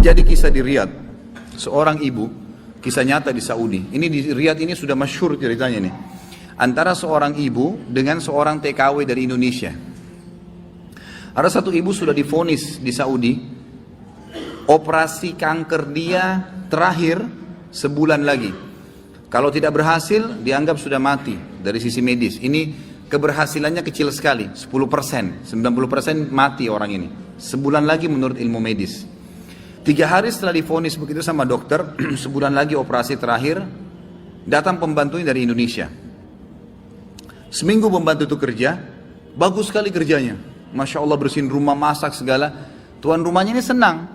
Terjadi kisah di Riyadh, seorang ibu, kisah nyata di Saudi. Ini di Riyadh ini sudah masyhur ceritanya nih. Antara seorang ibu dengan seorang TKW dari Indonesia. Ada satu ibu sudah divonis di Saudi, operasi kanker dia terakhir sebulan lagi. Kalau tidak berhasil, dianggap sudah mati dari sisi medis. Ini keberhasilannya kecil sekali, 10%, 90% mati orang ini. Sebulan lagi menurut ilmu medis. 3 hari setelah divonis begitu sama dokter, sebulan lagi operasi terakhir, datang pembantunya dari Indonesia. Seminggu pembantu itu kerja, bagus sekali kerjanya. Masya Allah bersihin rumah, masak segala. Tuan rumahnya ini senang.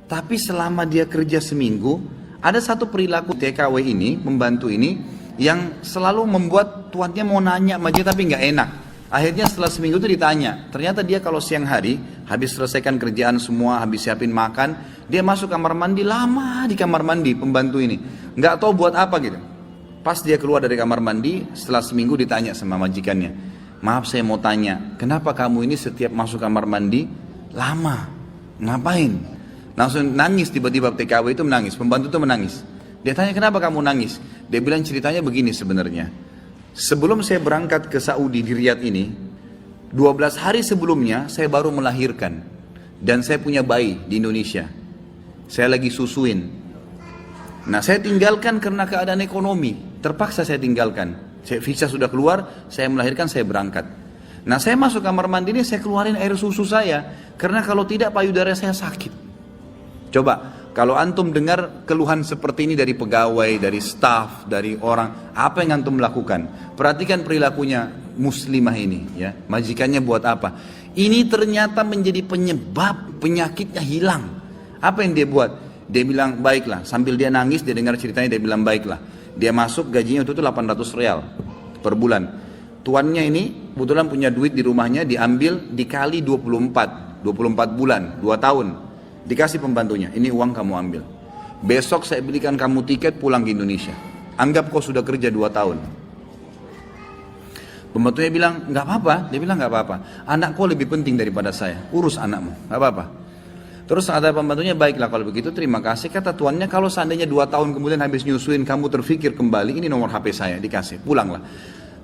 Tapi selama dia kerja seminggu, ada satu perilaku TKW ini, membantu ini, yang selalu membuat tuannya mau nanya sama dia tapi nggak enak. Akhirnya setelah seminggu itu ditanya, ternyata dia kalau siang hari, habis selesaikan kerjaan semua, habis siapin makan, dia masuk kamar mandi, lama di kamar mandi pembantu ini. Nggak tahu buat apa gitu. Pas dia keluar dari kamar mandi, setelah seminggu ditanya sama majikannya, maaf saya mau tanya, kenapa kamu ini setiap masuk kamar mandi, lama, ngapain? Langsung nangis tiba-tiba TKW itu menangis, pembantu itu menangis. Dia tanya kenapa kamu nangis? Dia bilang ceritanya begini sebenarnya. Sebelum saya berangkat ke Saudi di Riyadh ini, 12 hari sebelumnya saya baru melahirkan. Dan saya punya bayi di Indonesia. Saya lagi susuin. Nah saya tinggalkan karena keadaan ekonomi. Terpaksa saya tinggalkan. Visa sudah keluar, saya melahirkan, saya berangkat. Nah saya masuk kamar mandi ini, saya keluarin air susu saya. Karena kalau tidak payudara saya sakit. Coba, kalau antum dengar keluhan seperti ini dari pegawai, dari staf, dari orang, apa yang antum lakukan? Perhatikan perilakunya muslimah ini, ya. Majikannya buat apa? Ini ternyata menjadi penyebab penyakitnya hilang. Apa yang dia buat? Dia bilang baiklah. Sambil dia nangis, dia dengar ceritanya, dia bilang baiklah. Dia masuk gajinya itu 800 real per bulan. Tuannya ini kebetulan punya duit di rumahnya, diambil dikali 24 bulan, 2 tahun. Dikasih pembantunya, ini uang kamu ambil. Besok saya belikan kamu tiket pulang ke Indonesia. Anggap kau sudah kerja 2 tahun. Pembantunya bilang, nggak apa-apa. Dia bilang nggak apa-apa. Anak kau lebih penting daripada saya. Urus anakmu, nggak apa-apa. Terus ada pembantunya, baiklah kalau begitu terima kasih. Kata tuannya, kalau seandainya 2 tahun kemudian habis nyusuin kamu terfikir kembali, ini nomor HP saya, dikasih, pulanglah.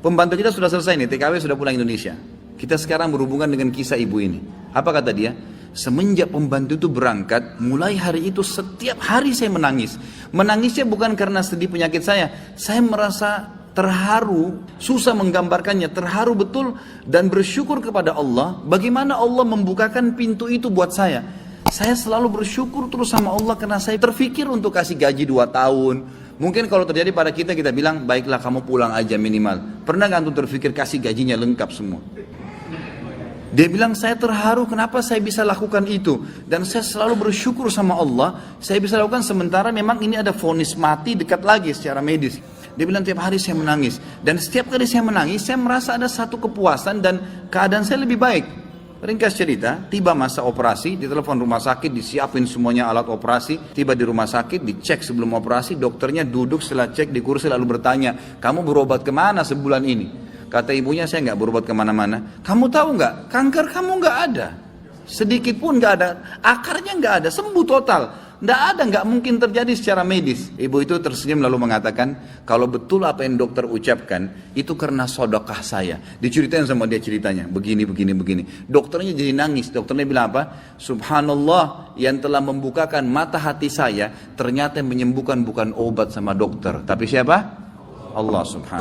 Pembantu kita sudah selesai nih, TKW sudah pulang Indonesia. Kita sekarang berhubungan dengan kisah ibu ini. Apa kata dia? Semenjak pembantu itu berangkat, mulai hari itu setiap hari saya menangis. Menangisnya bukan karena sedih penyakit saya merasa terharu, susah menggambarkannya, terharu betul dan bersyukur kepada Allah. Bagaimana Allah membukakan pintu itu buat saya. Saya selalu bersyukur terus sama Allah karena saya terfikir untuk kasih gaji 2 tahun. Mungkin kalau terjadi pada kita, kita bilang, baiklah kamu pulang aja minimal. Pernah gak antum terfikir kasih gajinya lengkap semua? Dia bilang saya terharu kenapa saya bisa lakukan itu. Dan saya selalu bersyukur sama Allah. Saya bisa lakukan sementara memang ini ada vonis mati dekat lagi secara medis. Dia bilang tiap hari saya menangis. Dan setiap kali saya menangis saya merasa ada satu kepuasan dan keadaan saya lebih baik. Ringkas cerita, tiba masa operasi, ditelepon rumah sakit, disiapin semuanya alat operasi. Tiba di rumah sakit, dicek sebelum operasi. Dokternya duduk setelah cek di kursi lalu bertanya, kamu berobat kemana sebulan ini? Kata ibunya, saya nggak berobat kemana-mana. Kamu tahu nggak, kanker kamu nggak ada, sedikit pun nggak ada, akarnya nggak ada, sembuh total, nggak ada, nggak mungkin terjadi secara medis. Ibu itu tersenyum lalu mengatakan, kalau betul apa yang dokter ucapkan, itu karena sedekah saya. Diceritain sama dia ceritanya, begini. Dokternya jadi nangis. Dokternya bilang apa? Subhanallah, yang telah membukakan mata hati saya, ternyata yang menyembuhkan bukan obat sama dokter, tapi siapa? Allah Subhanahu.